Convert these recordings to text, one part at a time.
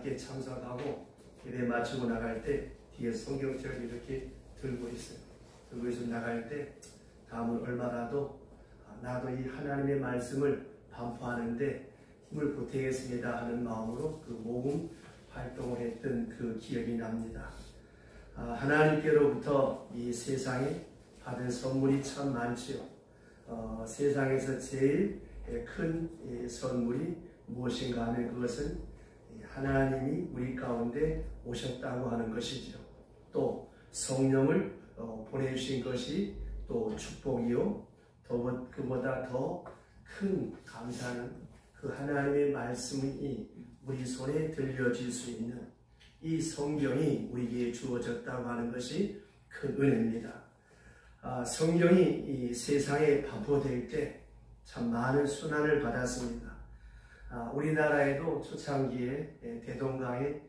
함께 참석하고 예배 마치고 나갈 때 뒤에 성경책을 이렇게 들고 있어요. 들고 있어 나갈 때 다음은 얼마라도 나도 이 하나님의 말씀을 반포하는데 힘을 보태겠습니다 하는 마음으로 그 모금 활동을 했던 그 기억이 납니다. 하나님께로부터 이 세상에 받은 선물이 참 많지요. 세상에서 제일 큰 선물이 무엇인가 하면 그것은 하나님이 우리 가운데 오셨다고 하는 것이죠. 또 성령을 보내주신 것이 또 축복이요. 그보다 더 큰 감사는 그 하나님의 말씀이 우리 손에 들려질 수 있는 이 성경이 우리에게 주어졌다고 하는 것이 큰 은혜입니다. 성경이 이 세상에 반포될 때 참 많은 순환을 받았습니다. 우리나라에도 초창기에 대동강에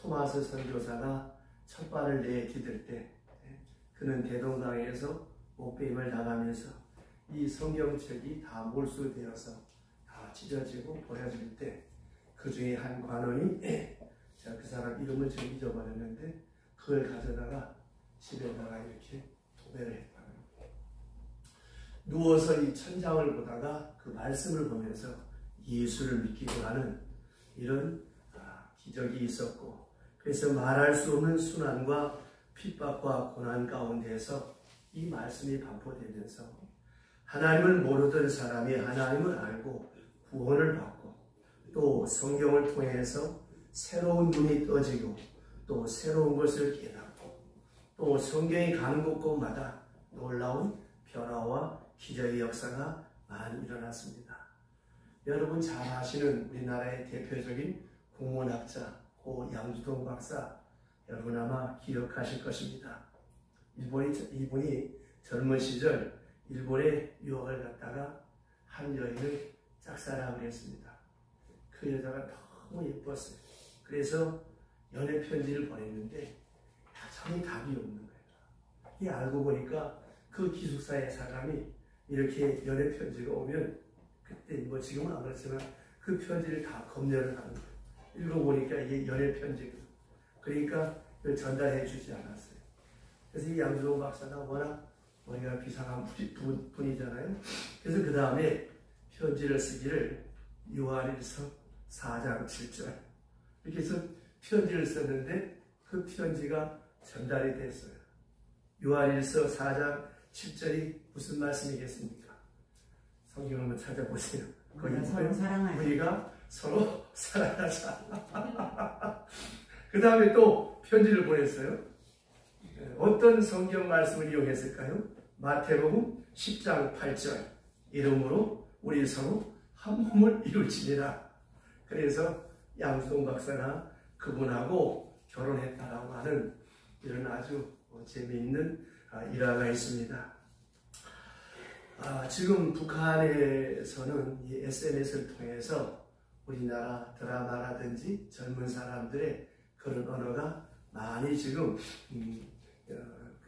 토마스 선교사가 첫 발을 내디딜 때 그는 대동강에서 목배임을 당하면서 이 성경책이 다 몰수되어서 다 찢어지고 버려질 때 그 중에 한 관원이 제가 그 사람 이름을 좀 잊어버렸는데 그걸 가져다가 집에다가 이렇게 도배를 했다. 누워서 이 천장을 보다가 그 말씀을 보면서 예수를 믿기도 하는 이런 기적이 있었고, 그래서 말할 수 없는 순환과 핍박과 고난 가운데서 이 말씀이 반포되면서 하나님을 모르던 사람이 하나님을 알고 구원을 받고 또 성경을 통해서 새로운 눈이 떠지고 또 새로운 것을 깨닫고 또 성경이 가는 곳곳마다 놀라운 변화와 기적의 역사가 많이 일어났습니다. 여러분 잘 아시는 우리나라의 대표적인 국문학자 고 양주동 박사, 여러분 아마 기억하실 것입니다. 이분이 젊은 시절 일본에 유학을 갔다가 한 여인을 짝사랑을 했습니다. 그 여자가 너무 예뻤어요. 그래서 연애 편지를 보냈는데 여전히 답이 없는 거예요. 이 알고 보니까 그 기숙사의 사람이 이렇게 연애 편지가 오면 그때 뭐 지금은 안 그렇지만 그 편지를 다 검열을 하는 거예요. 읽어보니까 이게 연애 편지거든요. 그러니까 그걸 전달해 주지 않았어요. 그래서 이 양주동 박사가 워낙 머리가 비상한 분이잖아요. 그래서 그 다음에 편지를 쓰기를 요한일서 4장 7절 이렇게 해서 편지를 썼는데 그 편지가 전달이 됐어요. 요한일서 4장 7절이 무슨 말씀이겠습니까? 성경 한번 찾아보세요. 거기 서로 사랑하자. 우리가 서로 사랑하자. 그 다음에 또 편지를 보냈어요. 어떤 성경 말씀을 이용했을까요? 마태복음 10장 8절 이름으로 우리 서로 한 몸을 이룰지니라. 그래서 양수동 박사가 그분하고 결혼했다라고 하는 이런 아주 재미있는 일화가 있습니다. 지금 북한에서는 이 SNS를 통해서 우리나라 드라마라든지 젊은 사람들의 그런 언어가 많이 지금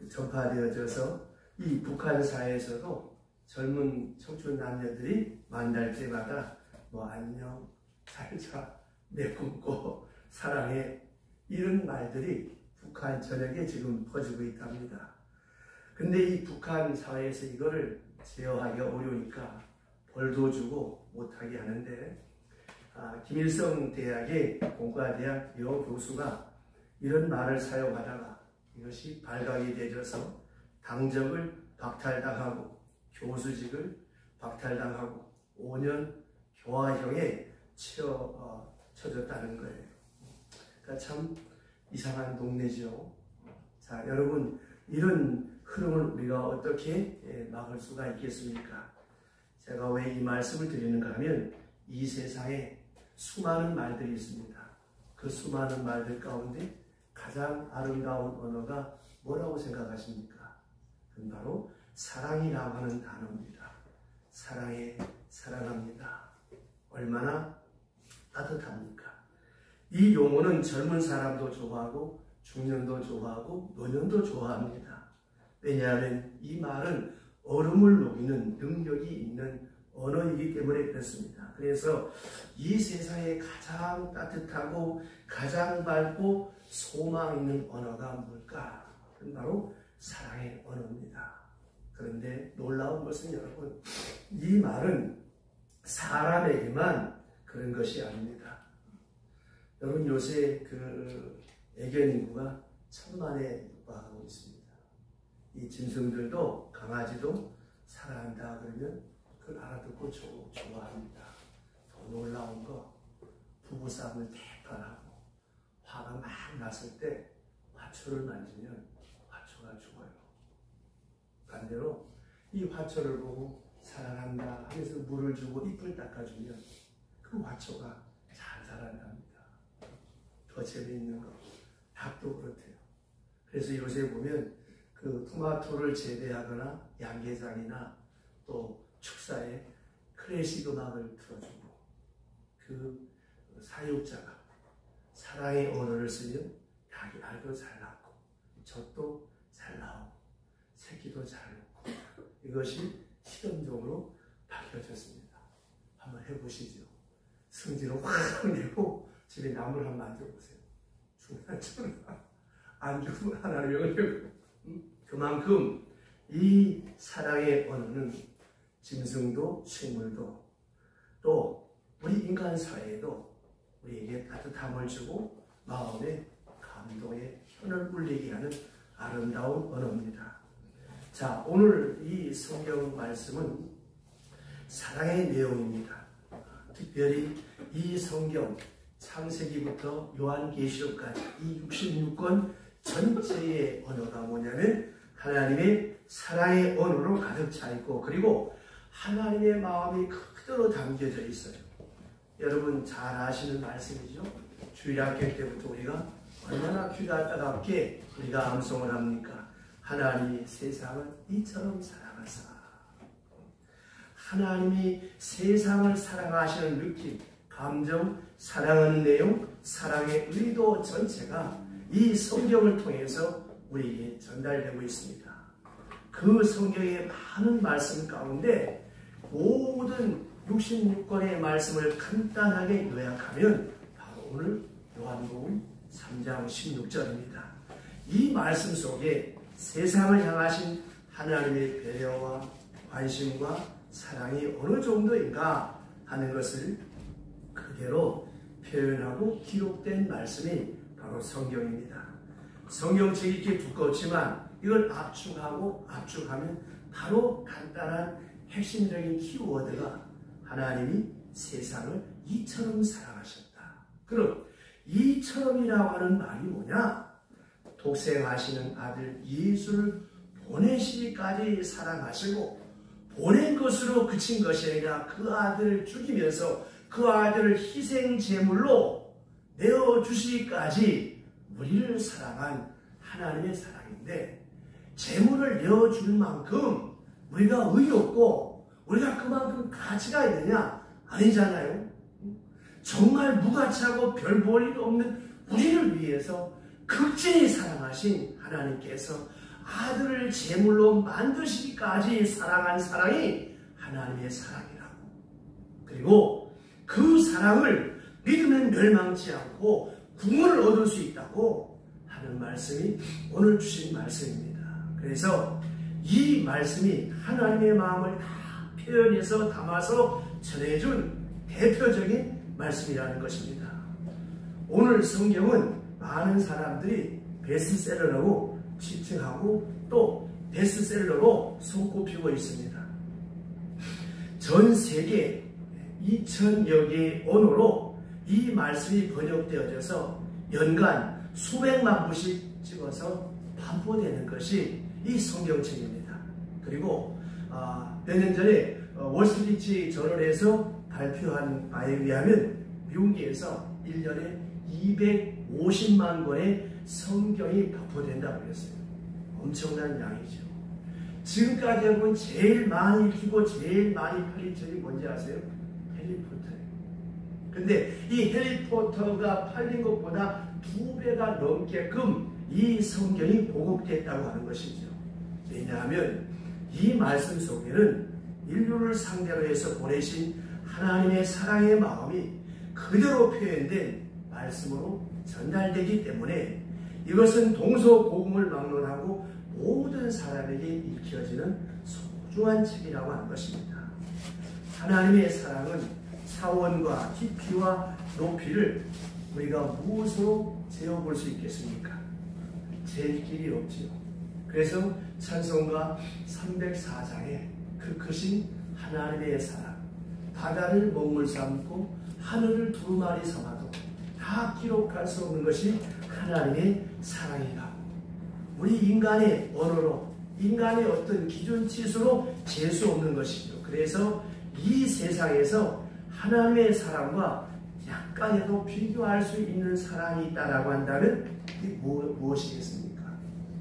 전파되어져서 이 북한 사회에서도 젊은 청춘 남녀들이 만날 때마다 뭐 안녕, 살자, 내 꿈꿔, 사랑해 이런 말들이 북한 전역에 지금 퍼지고 있답니다. 근데 이 북한 사회에서 이거를 제어하기가 어려우니까 벌도 주고 못하게 하는데 김일성 대학의 공과대학 여교수가 이런 말을 사용하다가 이것이 발각이 되어서 당적을 박탈당하고 교수직을 박탈당하고 5년 교화형에 처졌다는 거예요. 그러니까 참 이상한 동네죠. 자, 여러분 이런 흐름을 우리가 어떻게 막을 수가 있겠습니까? 제가 왜 이 말씀을 드리는가 하면 이 세상에 수많은 말들이 있습니다. 그 수많은 말들 가운데 가장 아름다운 언어가 뭐라고 생각하십니까? 그건 바로 사랑이라고 하는 단어입니다. 사랑해, 사랑합니다. 얼마나 따뜻합니까? 이 용어는 젊은 사람도 좋아하고 중년도 좋아하고 노년도 좋아합니다. 왜냐하면 이 말은 얼음을 녹이는 능력이 있는 언어이기 때문에 그렇습니다. 그래서 이 세상에 가장 따뜻하고 가장 밝고 소망 있는 언어가 뭘까? 그건 바로 사랑의 언어입니다. 그런데 놀라운 것은 여러분, 이 말은 사람에게만 그런 것이 아닙니다. 여러분, 요새 그 애견 인구가 1000만에 육박하고 있습니다. 이 짐승들도 강아지도 사랑한다 그러면 그걸 알아듣고 좋아합니다. 더 놀라운 거, 부부싸움을 대판하고 화가 막 났을 때 화초를 만지면 화초가 죽어요. 반대로 이 화초를 보고 사랑한다 하면서 물을 주고 잎을 닦아주면 그 화초가 잘 자란답니다. 더 재미있는 거, 닭도 그렇대요. 그래서 요새 보면 그 토마토를 재배하거나 양계장이나 또 축사에 클래식 음악을 틀어주고 그 사육자가 사랑의 언어를 쓰면 닭이 알도 잘 낳고 젖도 잘 나오고 새끼도 잘 낳고 이것이 실험적으로 밝혀졌습니다. 한번 해보시죠. 승질을 확 내고 집에 나무를 한번 만져보세요. 안 죽으면 하나를 영원하고 그만큼 이 사랑의 언어는 짐승도 식물도 또 우리 인간 사회에도 우리에게 따뜻함을 주고 마음에 감동의 현을 울리게 하는 아름다운 언어입니다. 자, 오늘 이 성경 말씀은 사랑의 내용입니다. 특별히 이 성경 창세기부터 요한계시록까지 이 66권 전체의 언어가 뭐냐면 하나님의 사랑의 언어로 가득 차 있고 그리고 하나님의 마음이 그대로 담겨져 있어요. 여러분 잘 아시는 말씀이죠. 주일학교 때부터 우리가 얼마나 귀가 따갑게 우리가 암송을 합니까? 하나님이 세상을 이처럼 사랑하사. 하나님이 세상을 사랑하시는 느낌, 감정, 사랑하는 내용, 사랑의 의도 전체가 이 성경을 통해서 우리에게 전달되고 있습니다. 그 성경의 많은 말씀 가운데 모든 66권의 말씀을 간단하게 요약하면 바로 오늘 요한복음 3장 16절입니다. 이 말씀 속에 세상을 향하신 하나님의 배려와 관심과 사랑이 어느 정도인가 하는 것을 그대로 표현하고 기록된 말씀이 바로 성경입니다. 성경책이 이렇게 두껍지만 이걸 압축하면 바로 간단한 핵심적인 키워드가 하나님이 세상을 이처럼 사랑하셨다. 그럼 이처럼이라고 하는 말이 뭐냐? 독생하시는 아들 예수를 보내시기까지 사랑하시고 보낸 것으로 그친 것이 아니라 그 아들을 죽이면서 그 아들을 희생 제물로 내어주시기까지 우리를 사랑한 하나님의 사랑인데 제물을 내어줄 만큼 우리가 의롭고 우리가 그만큼 가치가 있느냐? 아니잖아요. 정말 무가치하고 별 볼 일 없는 우리를 위해서 극진히 사랑하신 하나님께서 아들을 제물로 만드시기까지 사랑한 사랑이 하나님의 사랑이라고. 그리고 그 사랑을 믿으면 멸망치 않고 구원을 얻을 수 있다고 하는 말씀이 오늘 주신 말씀입니다. 그래서 이 말씀이 하나님의 마음을 다 표현해서 담아서 전해준 대표적인 말씀이라는 것입니다. 오늘 성경은 많은 사람들이 베스트셀러라고 지칭하고 또 베스트셀러로 손꼽히고 있습니다. 전 세계 2000여 개의 언어로 이 말씀이 번역되어져서 연간 수백만 부씩 찍어서 반포되는 것이 이 성경책입니다. 그리고 몇 년 전에 월스트리트 저널에서 발표한 바에 의하면 미국에서 1년에 250만 권의 성경이 발표된다고 했어요. 엄청난 양이죠. 지금까지 여러분 제일 많이 읽히고 제일 많이 팔린 책이 뭔지 아세요? 해리포터예요. 근데 이 해리포터가 팔린 것보다 2배가 넘게끔 이 성경이 보급됐다고 하는 것이죠. 왜냐하면 이 말씀 속에는 인류를 상대로 해서 보내신 하나님의 사랑의 마음이 그대로 표현된 말씀으로 전달되기 때문에 이것은 동서고금을 막론하고 모든 사람에게 읽혀지는 소중한 책이라고 하는 것입니다. 하나님의 사랑은 차원과 깊이와 높이를 우리가 무엇으로 재어볼 수 있겠습니까? 잴 길이 없지요. 그래서 찬송가 304장에 그 크신 하나님의 사랑, 바다를 먹물 삼고 하늘을 두루마리 삼아도 다 기록할 수 없는 것이 하나님의 사랑이라고, 우리 인간의 언어로, 인간의 어떤 기준치수로 잴 수 없는 것이죠. 그래서 이 세상에서 하나님의 사랑과 약간에도 비교할 수 있는 사랑이 있다라고 한다면 이게 무엇이겠습니까?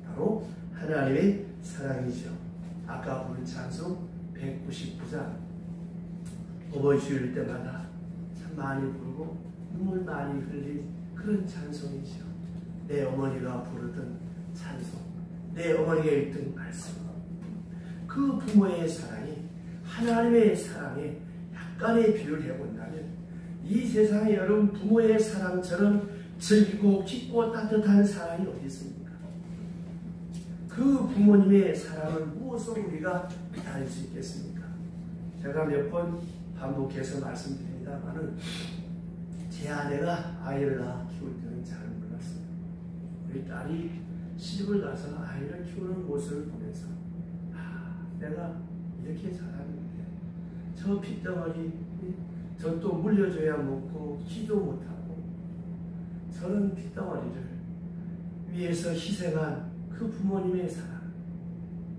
바로 하나님의 사랑이죠. 아까 부른 찬송 199장, 어버이 주일 때마다 참 많이 부르고 눈물 많이 흘린 그런 찬송이죠. 내 어머니가 부르던 찬송, 내 어머니가 읽던 말씀, 그 부모의 사랑이 하나님의 사랑에 약간의 비유를 해본다면 이 세상에 여러분 부모의 사랑처럼 즐기고 깊고 따뜻한 사랑이 어디 있습니까? 그 부모님의 사랑을 무엇으로 우리가 다닐 수 있겠습니까? 제가 몇 번 반복해서 말씀드립니다만은 제 아내가 아이를 낳아 키울 때는 잘 몰랐어요. 우리 딸이 시집을 가서 아이를 키우는 모습을 보면서 내가 이렇게 잘하는데 저 핏덩어리, 저 또 물려줘야 먹고 키도 못하고 저런 핏덩어리를 위해서 희생한 그 부모님의 사랑,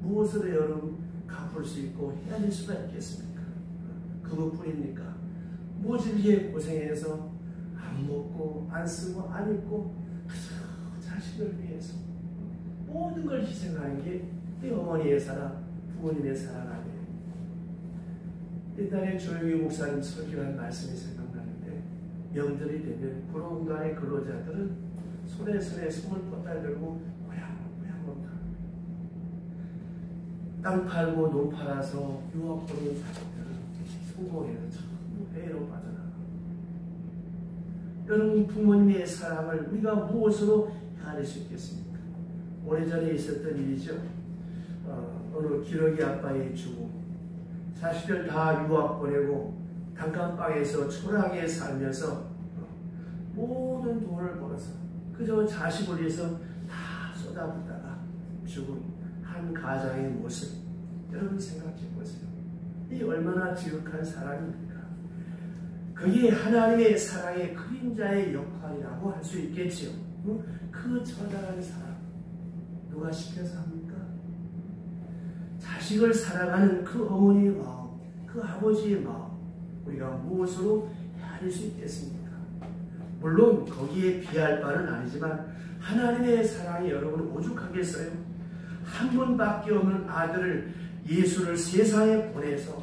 무엇으로 여러분 갚을 수 있고 헤아릴 수가 있겠습니까? 그것뿐입니까? 모질게 고생해서 안 먹고 안 쓰고 안 입고 그저 자식을 위해서 모든 걸 희생하는 게 이 어머니의 사랑, 부모님의 사랑 아니에요. 옛날에 조용히 목사님 설교한 말씀이 생각나는데, 명절이 되면 구로공단의 근로자들은 손에 손을 뻗다 들고 고향 땅 팔고 농 팔아서 유학 보는 사람들은 성공해서 전부 해외로 빠져나가. 여러분, 부모님의 사랑을 우리가 무엇으로 헤아릴 수 있겠습니까? 오래전에 있었던 일이죠. 어느 기러기 아빠의 죽음, 자식들 다 유학 보내고 단칸방에서 초라하게 살면서 모든 돈을 벌어서 그저 자식을 위해서 다 쏟아붓다가 죽은 한 가장의 모습, 여러분 생각해 보세요. 이 얼마나 지극한 사랑입니까? 그게 하나님의 사랑의 그림자의 역할이라고 할 수 있겠지요. 그 처절한 사랑 누가 시켜서 합니까? 자식을 사랑하는 그 어머니의 마음, 그 아버지의 마음, 우리가 무엇으로 헤아릴 수 있겠습니까? 물론 거기에 비할 바는 아니지만 하나님의 사랑이 여러분을 오죽하겠어요? 한 분밖에 없는 아들을, 예수를 세상에 보내서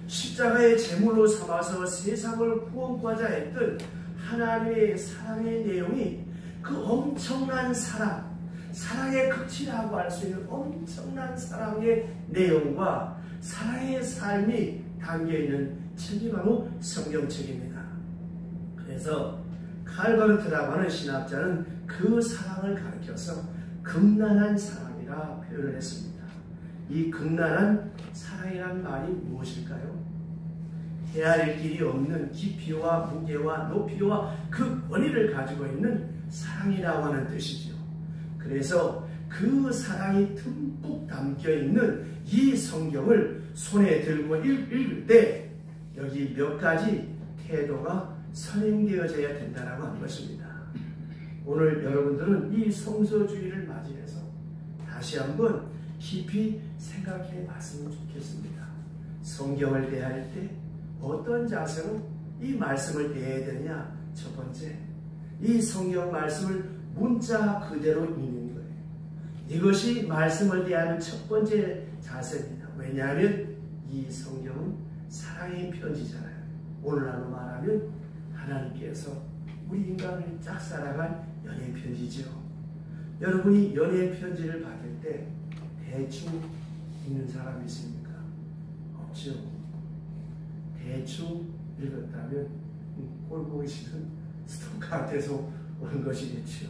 십자가의 제물로 삼아서 세상을 구원하자 했던 하나님의 사랑의 내용이 그 엄청난 사랑, 사랑의 극치라고 할 수 있는 엄청난 사랑의 내용과 사랑의 삶이 담겨있는 책이 바로 성경책입니다. 그래서 칼바르트라고 하는 신학자는 그 사랑을 가리켜서 극난한 사랑이라 표현을 했습니다. 이 극난한 사랑이란 말이 무엇일까요? 헤아릴 길이 없는 깊이와 무게와 높이와 그 권위를 가지고 있는 사랑이라고 하는 뜻이죠. 그래서 그 사랑이 듬뿍 담겨있는 이 성경을 손에 들고 읽을 때 여기 몇 가지 태도가 선행되어져야 된다고 하는 것입니다. 오늘 여러분들은 이 성서주의를 맞이해서 다시 한번 깊이 생각해 봤으면 좋겠습니다. 성경을 대할 때 어떤 자세로 이 말씀을 대해야 되느냐? 첫 번째, 이 성경 말씀을 문자 그대로 읽는 거예요. 이것이 말씀을 대하는 첫 번째 자세입니다. 왜냐하면 이 성경은 사랑의 편지잖아요. 오늘날로 말하면 하나님께서 우리 인간을 짝사랑한 연애 편지죠. 여러분이 연애 편지를 받을 때 대충 읽는 사람이 있습니까? 없죠. 대충 읽었다면 꼴보기 싫은 스토커한테서 온 것이겠죠.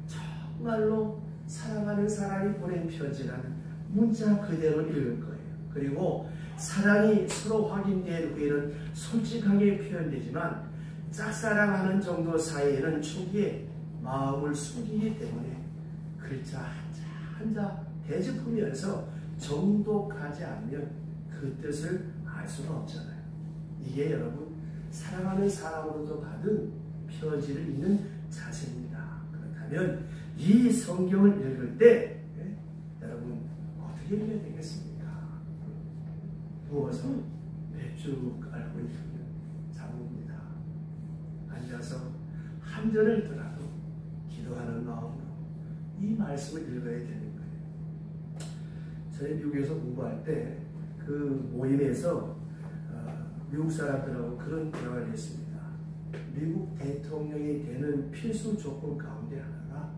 정말로 사랑하는 사람이 보낸 편지라는 문자 그대로 읽을 거예요. 그리고 사랑이 서로 확인된 후에는 솔직하게 표현되지만 짝사랑하는 정도 사이에는 초기에 마음을 숨기기 때문에 글자 한자 한자 대짚으면서 정독하지 않으면 그 뜻을 알 수가 없잖아요. 이게 여러분 사랑하는 사람으로도 받은 편지를 읽는 자세입니다. 그렇다면 이 성경을 읽을 때 여러분 어떻게 읽어야 되겠습니까? 누워서 쭉 앓고 있으면 잡습니다. 앉아서 한 절을 읽더라도 기도하는 마음으로 이 말씀을 읽어야 되는 거예요. 저희 미국에서 공부할 때 그 모임에서 미국 사람들하고 그런 대화를 했습니다. 미국 대통령이 되는 필수 조건 가운데 하나가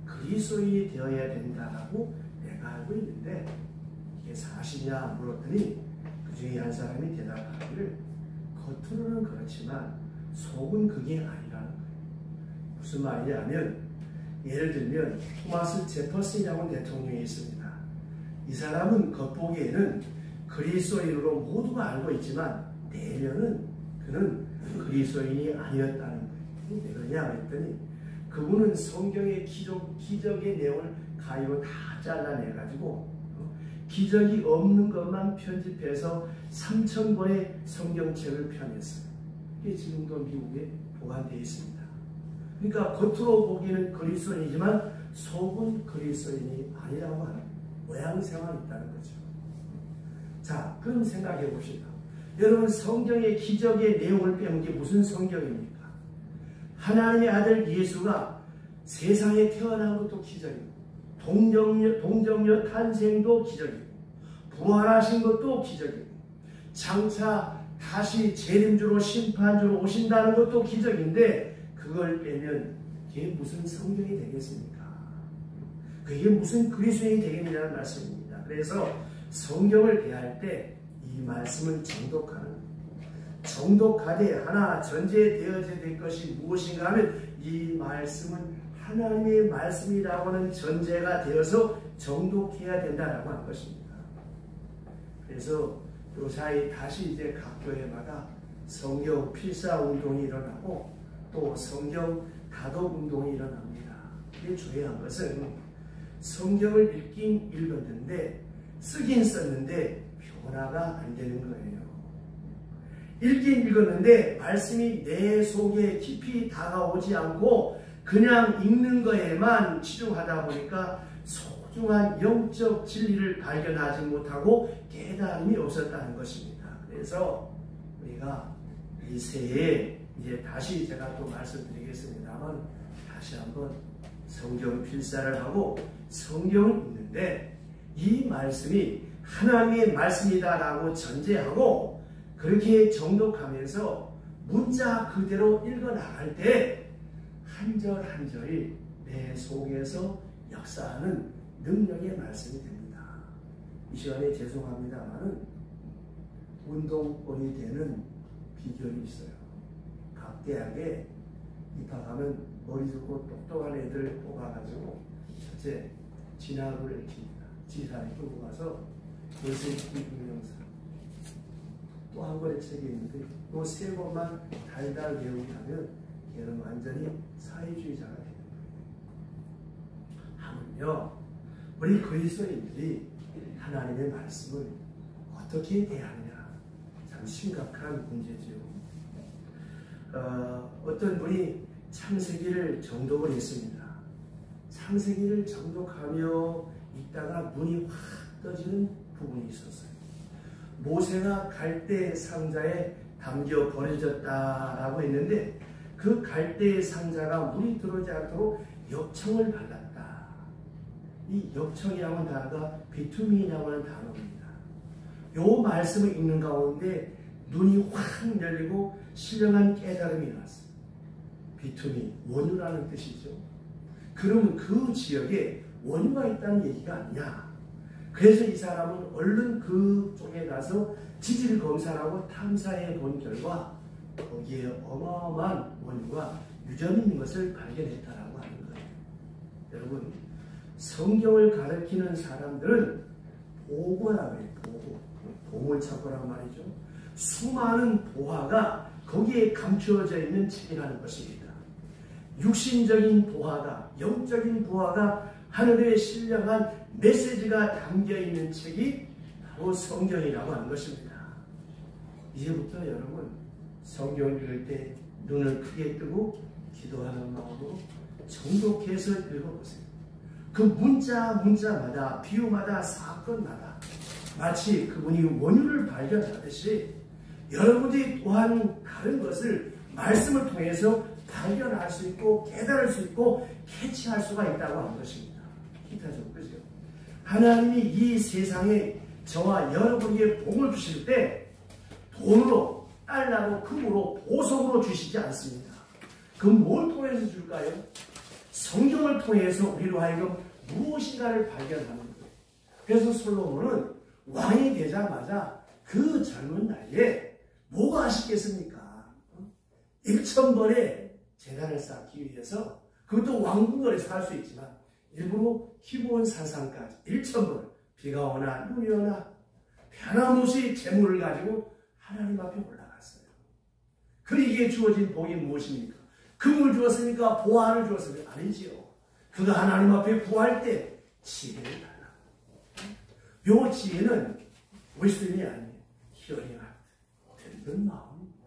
그리스도인이 되어야 된다라고 내가 알고 있는데 이게 사실이냐 물었더니 그 중에 한 사람이 대답하기를 겉으로는 그렇지만 속은 그게 아니라는 거예요. 무슨 말이냐면 예를 들면 토마스 제퍼슨이라는 대통령이 있습니다. 이 사람은 겉보기에는 그리스도인으로 모두가 알고 있지만 내면은 그는 그리스도인이 아니었다는 거예요. 왜 그러냐 했더니 그분은 성경의 기적의 내용을 가위로 다 잘라내가지고 기적이 없는 것만 편집해서 3,000권의 성경책을 펴냈어요. 이게 지금도 미국에 보관되어 있습니다. 그러니까 겉으로 보기에는 그리스도인이지만 속은 그리스도인이 아니라고 하는 모양새만 있다는 거죠. 자, 그럼 생각해 봅시다. 여러분 성경의 기적의 내용을 빼온 게 무슨 성경입니까? 하나님의 아들 예수가 세상에 태어난 것도 기적이고 동정녀 탄생도 기적이고 부활하신 것도 기적이고 장차 다시 재림주로 심판주로 오신다는 것도 기적인데 그걸 빼면 그게 무슨 성경이 되겠습니까? 그게 무슨 그리스도인이 되겠느냐는 말씀입니다. 그래서 성경을 대할 때 이 말씀을 정독하되 하나 전제되어져야 될 것이 무엇인가 하면 이 말씀은 하나님의 말씀이라고 하는 전제가 되어서 정독해야 된다라고 하는 것입니다. 그래서 요사이 다시 이제 각 교회마다 성경 필사 운동이 일어나고 또 성경 다독 운동이 일어납니다. 이게 중요한 것은 성경을 읽긴 읽었는데 쓰긴 썼는데 변화가 안 되는 거예요. 읽긴 읽었는데 말씀이 내 속에 깊이 다가오지 않고 그냥 읽는 거에만 치중하다 보니까 소중한 영적 진리를 발견하지 못하고 깨달음이 없었다는 것입니다. 그래서 우리가 이 새해에 이제 다시 제가 또 말씀드리겠습니다만 다시 한번 성경 필사를 하고 성경을 읽는데 이 말씀이 하나님의 말씀이다라고 전제하고 그렇게 정독하면서 문자 그대로 읽어나갈 때 한 절 한 절이 내 속에서 역사하는 능력의 말씀이 됩니다. 이 시간에 죄송합니다만은 운동권이 되는 비결이 있어요. 각 대학에 입학하면 머리 좋고 똑똑한 애들 뽑아가지고 첫째 진학을 일으킵니다. 지사에 끌고 가서 열심히 분명사 또 한 권의 책이 있는데 이 세 권만 달달 배우게 하면 걔는 완전히 사회주의자가 되는 거예요. 하물며 우리 그리스도인들이 하나님의 말씀을 어떻게 대하느냐 참 심각한 문제죠. 어떤 분이 창세기를 정독을 했습니다. 창세기를 정독하며 있다가 눈이 확 떠지는 부분이 있었어요. 모세가 갈대 상자에 담겨 버려졌다라고 했는데 그 갈대 상자가 물이 들어오지 않도록 엽청을 발랐다. 이 엽청이라는 단어가 비투민이라고 하는 단어입니다. 이 말씀을 읽는 가운데 눈이 확 열리고 신령한 깨달음이 났어요. 비투민, 원유라는 뜻이죠. 그러면 그 지역에 원유가 있다는 얘기가 아니냐. 그래서 이 사람은 얼른 그쪽에 가서 지질 검사하고 탐사해 본 결과 거기에 어마어마한 원유가 유전이 있는 것을 발견했다라고 하는 거예요. 여러분, 성경을 가르치는 사람들은 보고라고 해요. 보물창고란 말이죠. 수많은 보화가 거기에 감추어져 있는 책이라는 것입니다. 육신적인 보화가, 영적인 보화가 하늘에 신령한 메시지가 담겨있는 책이 바로 성경이라고 하는 것입니다. 이제부터 여러분, 성경을 읽을 때 눈을 크게 뜨고 기도하는 마음으로 정독해서 읽어보세요. 그 문자마다, 비유마다, 사건마다 마치 그분이 원유를 발견하듯이 여러분이 또한 다른 것을 말씀을 통해서 발견할 수 있고 깨달을 수 있고 캐치할 수가 있다고 하는 것입니다. 기타죠, 그죠? 하나님이 이 세상에 저와 여러분에게 복을 주실 때 돈으로, 달러로, 금으로, 보석으로 주시지 않습니다. 그럼 뭘 통해서 줄까요? 성경을 통해서 우리로 하여금 무엇인가를 발견하는 거예요. 그래서 솔로몬은 왕이 되자마자 그 젊은 나이에 뭐가 하시겠습니까? 1,000번의 재단을 쌓기 위해서, 그것도 왕궁거리에서 할 수 있지만 일부러 기브온 산상까지 1,000번 비가 오나 눈이 오나 변함없이 재물을 가지고 하나님 앞에 올라갔어요. 그에게 주어진 복이 무엇입니까? 금을 주었습니까? 보화를 주었습니까? 아니지요. 그가 하나님 앞에 구할 때 지혜를 달라고. 요 지혜는 wisdom이 아니에요. 히어링 하트, 듣는 마음입니다.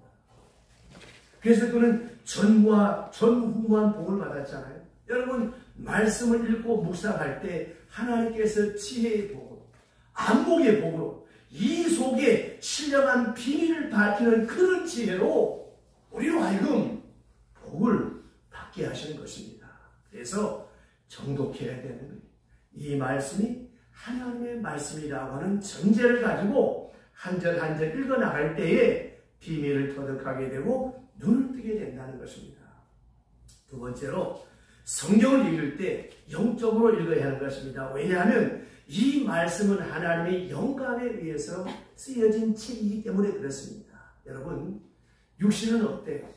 그래서 그는 전무후무한 복을 받았잖아요. 여러분, 말씀을 읽고 묵상할 때 하나님께서 지혜의 복으로, 안목의 복으로, 이 속에 신령한 비밀을 밝히는 그런 지혜로 우리로 하여금 복을 받게 하시는 것입니다. 그래서 정독해야 되는 거예요. 이 말씀이 하나님의 말씀이라고 하는 전제를 가지고 한 절 한 절 읽어나갈 때에 비밀을 터득하게 되고 눈을 뜨게 된다는 것입니다. 두 번째로, 성경을 읽을 때 영적으로 읽어야 하는 것입니다. 왜냐하면 이 말씀은 하나님의 영감에 의해서 쓰여진 책이기 때문에 그렇습니다. 여러분, 육신은 어때요?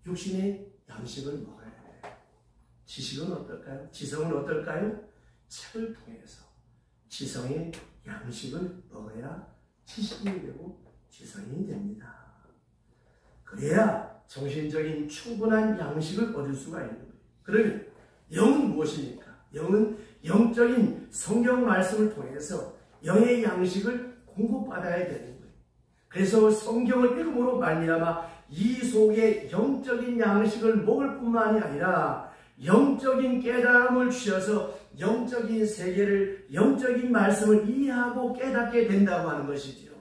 육신의 양식을 먹어야 돼요. 지식은 어떨까요? 지성은 어떨까요? 책을 통해서 지성의 양식을 먹어야 지식이 되고 지성이 됩니다. 그래야 정신적인 충분한 양식을 얻을 수가 있는 거예요. 그러면 영은 무엇입니까? 영은 영적인 성경 말씀을 통해서 영의 양식을 공급받아야 되는 거예요. 그래서 성경을 읽음으로 말미암아 이 속에 영적인 양식을 먹을 뿐만이 아니라 영적인 깨달음을 주셔서 영적인 세계를, 영적인 말씀을 이해하고 깨닫게 된다고 하는 것이지요.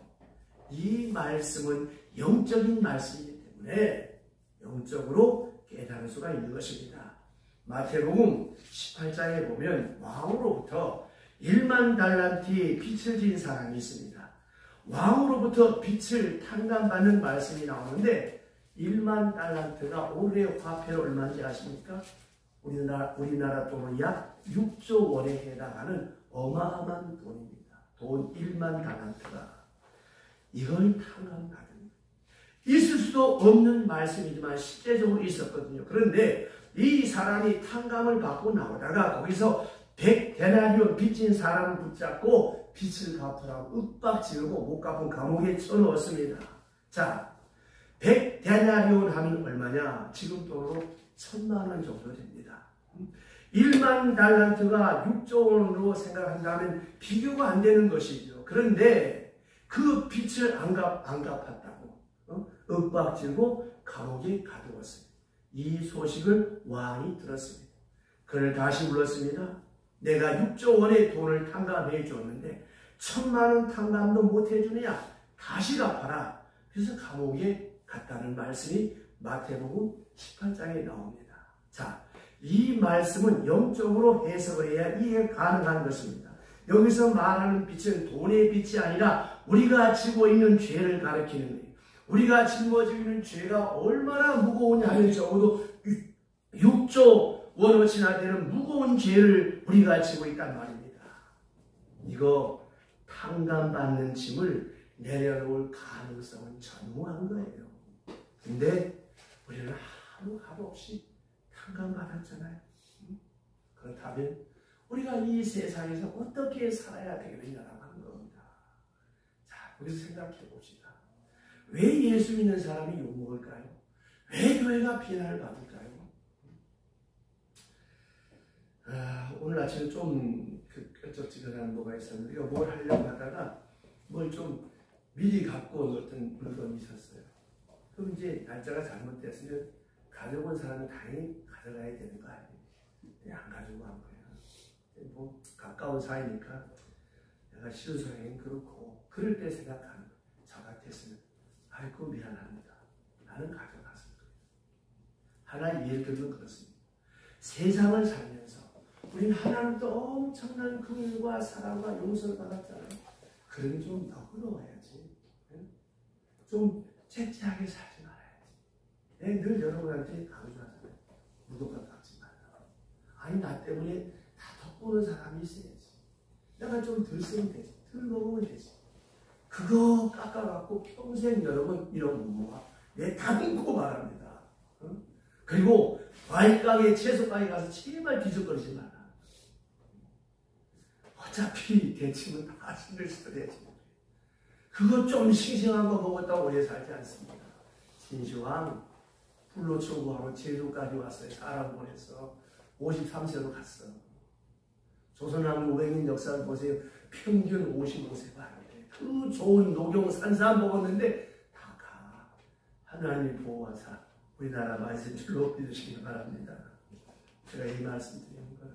이 말씀은 영적인 말씀이기 때문에 영적으로 깨달을 수가 있는 것입니다. 마태복음 18장에 보면 왕으로부터 1만 달란트의 빚을 진 사람이 있습니다. 왕으로부터 빚을 탕감받는 말씀이 나오는데 1만 달란트가 오늘의 화폐로 얼마인지 아십니까? 우리나라 돈은 약 6조 원에 해당하는 어마어마한 돈입니다. 돈 1만 달란트가. 이걸 탕감받은, 있을 수도 없는 말씀이지만 실제적으로 있었거든요. 그런데 이 사람이 탕감을 받고 나오다가 거기서 100데나리온 빚진 사람을 붙잡고 빚을 갚으라고 윽박지르고 못 갚은 감옥에 쳐넣었습니다. 자, 100데나리온 하면 얼마냐? 지금 돈으로 1,000만 원 정도 됩니다. 1만 달란트가 6조 원으로 생각한다면 비교가 안 되는 것이죠. 그런데 그 빚을 안 갚았다고 윽박지르고 감옥에 가두었습니다. 이 소식을 왕이 들었습니다. 그를 다시 불렀습니다. 내가 6조 원의 돈을 탕감해 줬는데 1,000만 원 탕감도 못 해주느냐? 다시 갚아라. 그래서 감옥에 갔다는 말씀이 마태복음 18장에 나옵니다. 자, 이 말씀은 영적으로 해석을 해야 이해 가능한 것입니다. 여기서 말하는 빚은 돈의 빚이 아니라 우리가 지고 있는 죄를 가리키는 거예요. 우리가 짊어지고 있는 죄가 얼마나 무거우냐 하면 적어도 6조 원어치나 되는 무거운 죄를 우리가 지고 있단 말입니다. 이거 탕감받는 짐을 내려놓을 가능성은 전무한 거예요. 근데 우리는 아무 값 없이 탕감받았잖아요. 그렇다면 우리가 이 세상에서 어떻게 살아야 되겠느냐라고 하는 겁니다. 자, 여기서 생각해 봅시다. 왜 예수 믿는 사람이 욕먹을까요? 왜 교회가 비난을 받을까요? 오늘 아침에 좀 끄적지근한 뭐가 있었는데 우리가 뭘 하려고 하다가 뭘 좀 미리 갖고 온 어떤 물건이 있었어요. 그럼 이제 날짜가 잘못됐으면 가져온 사람은 당연히 가져가야 되는 거 아니에요? 안 가지고 간 거예요. 뭐 가까운 사이니까 내가 실수하긴 그렇고 그럴 때 생각하는 거예요. 저 같았으면 아이고 미안합니다. 나는 가져갔을 거예요. 하나의 예를 들면 그렇습니다. 세상을 살면서 우리는 하나님도 엄청난 긍휼과 사랑과 용서를 받았잖아요. 그러면 좀 너그러워야지. 좀 째째하게 살지 말아야지. 늘 여러분한테 강조하잖아요. 무덤과 닦지 말라. 아니 나 때문에 다 덕보는 사람이 있어야지. 내가 좀 덜 쓰면 되지. 덜 먹으면 되지. 그거 깎아갖고 평생 여러분 이런 부모가 내 다듬고 말합니다. 그리고 과일 가게, 채소 가게 가서 제발 뒤적거리지 마라. 어차피 대칭은 다 신경 쓰야지. 그거 좀 싱싱한 거 먹었다고 오래 살지 않습니다. 진시황 불로 청구하고 제주까지 왔어요. 사람 보내서 53세로 갔어. 조선왕조 500년 역사를 보세요. 평균 55세가 아니에요. 그 좋은 녹용 산삼 먹었는데 다 가. 하나님의 보호하사 우리나라 말씀 줄로 믿으시기 바랍니다. 제가 이 말씀 드리는 건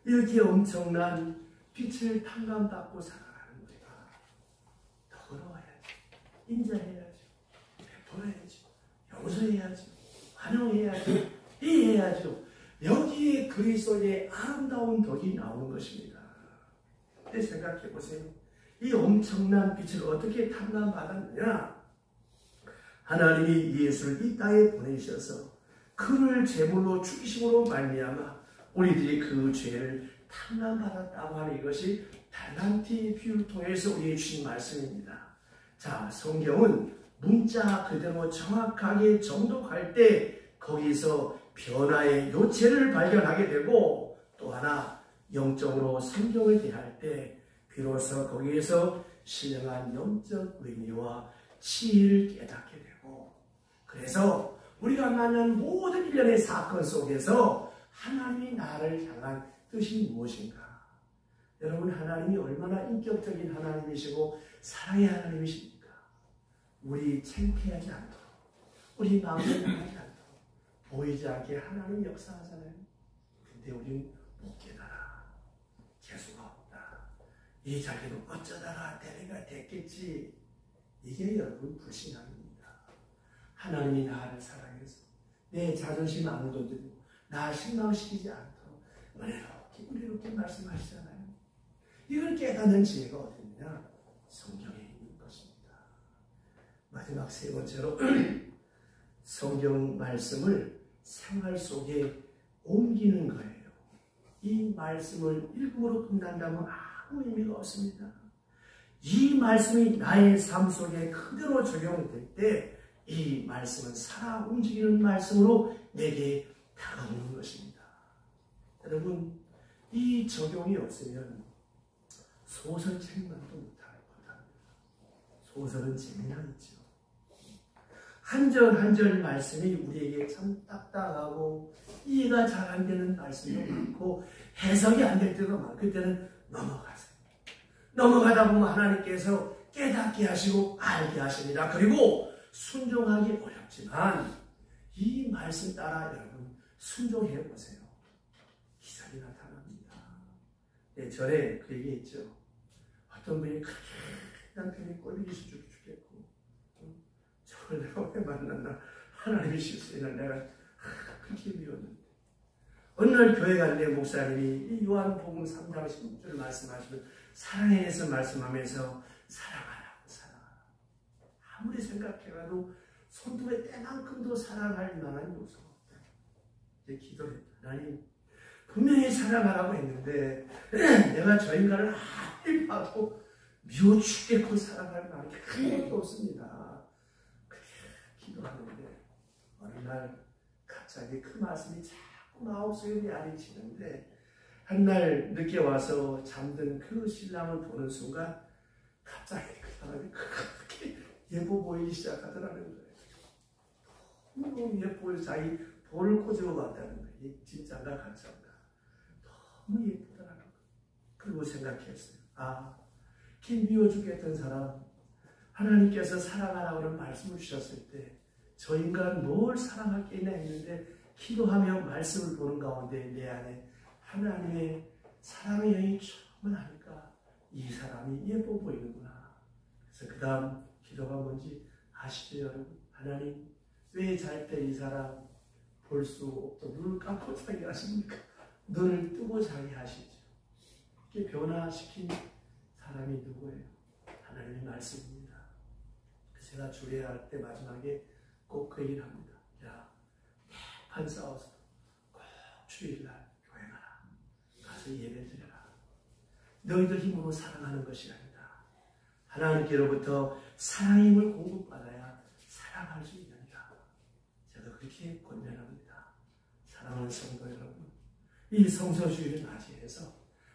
이렇게 엄청난 빛을 탕감받고 살아가는 우리가 너그러워야지, 인자해야지, 베풀어야지, 용서해야지, 환영해야지, 이해해야죠. 여기에 그리스도의 아름다운 덕이 나오는 것입니다. 근데 생각해 보세요. 이 엄청난 빛을 어떻게 탕감받았느냐? 하나님이 예수를 이 땅에 보내셔서 그를 제물로 죽이심으로 말미암아 우리들이 그 죄를 탕감받았다고 하는 이것이 달란트의 비유를 통해서 우리에게 주신 말씀입니다. 자, 성경은 문자 그대로 정확하게 정독할 때 거기서 변화의 요체를 발견하게 되고 또 하나 영적으로 성경을 대할 때 비로소 거기에서 신령한 영적 의미와 지혜를 깨닫게 되고 그래서 우리가 만난 모든 일련의 사건 속에서 하나님이 나를 향한 뜻이 무엇인가? 여러분 하나님이 얼마나 인격적인 하나님이시고 사랑의 하나님이십니까? 우리 창피하지 않도록 우리 마음이 나가지 않도록 보이지 않게 하나님 역사하잖아요. 근데 우리는 못 깨달아. 재수가 없다. 이 자기도 어쩌다가 대리가 됐겠지. 이게 여러분 불신앙입니다. 하나님이 나를 사랑해서 내 자존심 아무도 들고 나 실망시키지 않도록 은혜롭게 말씀하시잖아요. 이걸 깨닫는 지혜가 어디 있느냐? 성경에 있는 것입니다. 마지막 세 번째로 성경 말씀을 생활 속에 옮기는 거예요. 이 말씀을 읽음으로 끝난다면 아무 의미가 없습니다. 이 말씀이 나의 삶 속에 그대로 적용될 때 이 말씀은 살아 움직이는 말씀으로 내게 다가오는 것입니다. 여러분 이 적용이 없으면 소설책만도 못할 것입니다. 소설은 재미나 있죠. 한 절 한 절 말씀이 우리에게 참 딱딱하고 이해가 잘 안 되는 말씀도 많고 해석이 안 될 때도 많고 그때는 넘어가세요. 넘어가다 보면 하나님께서 깨닫게 하시고 알게 하십니다. 그리고 순종하기 어렵지만 이 말씀 따라 여러분 순종해 보세요. 기적이 나타납니다. 네, 전에 그 얘기했죠. 어떤 분이 그렇게 남편이 꼴보기 죽겠고 저를 내가 왜 만났나 하나님의 실수에는 내가 그렇게 미웠는데 어느 날 교회 갔는데 목사님이 이 요한복음 3장 16절을 말씀하시면 사랑에 대해서 말씀하면서 사랑하라고 사랑하라. 아무리 생각해봐도 손톱의 때만큼도 사랑할 만한 요소가 없다. 이제 기도를 하나님 분명히 사랑하라고 했는데 내가 저 인간을 아무리 봐도 미워 죽겠고 사랑할 마음이 하나도 없습니다. 그렇게 기도하는데 어느 날 갑자기 그 말씀이 자꾸 마음속에 내리치는데 한날 늦게 와서 잠든 그 신랑을 보는 순간 갑자기 그 사람이 그렇게 예뻐 보이기 시작하더라는 거예요. 너무 예뻐요. 자기 볼을 꼬집어 봤다는 거예요. 진짜인가 가짜인가. 너무 예쁘더라는 거예요. 그리고 생각했어요. 아, 길 미워 죽겠던 사람, 하나님께서 사랑하라고 말씀을 주셨을 때 저 인간 뭘 사랑할 게 있나 했는데 기도하며 말씀을 보는 가운데 내 안에 하나님의 사랑의 영이 충만 하니까 이 사람이 예뻐 보이는구나. 그래서 그 다음 기도가 뭔지 아시죠 여러분? 하나님 왜 잘 때 이 사람 볼 수 없도록 눈을 감고 자게 하십니까? 눈을 뜨고 자게 하시죠. 이렇게 변화시킨 사람이 누구예요? 하나님의 말씀입니다. 제가 주례할 때 마지막에 꼭 그 얘기를 합니다. 야, 판 싸워서 꼭 주일날 교회 가라. 가서 예배 드려라. 너희들 힘으로 사랑하는 것이 아니다. 하나님께로부터 사랑의 힘을 공급받아야 사랑할 수 있느니라. 제가 그렇게 권면합니다. 사랑하는 성도 여러분, 이 성서주의를 맞이해서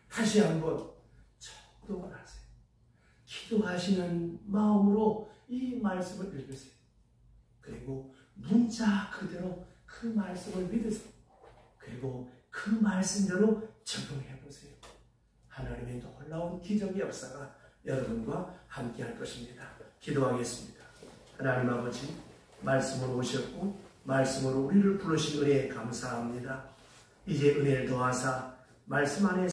다시 한번 정독을 하세요. 기도하시는 마음으로 이 말씀을 읽으세요. 그리고 문자 그대로 그 말씀을 믿으세요. 그리고 그 말씀대로 적용해 보세요. 하나님의 놀라운 기적의 역사가 여러분과 함께 할 것입니다. 기도하겠습니다. 하나님 아버지, 말씀으로 오셨고 말씀으로 우리를 부르신 은혜에 감사합니다. 이제 은혜를 더하사 말씀 안에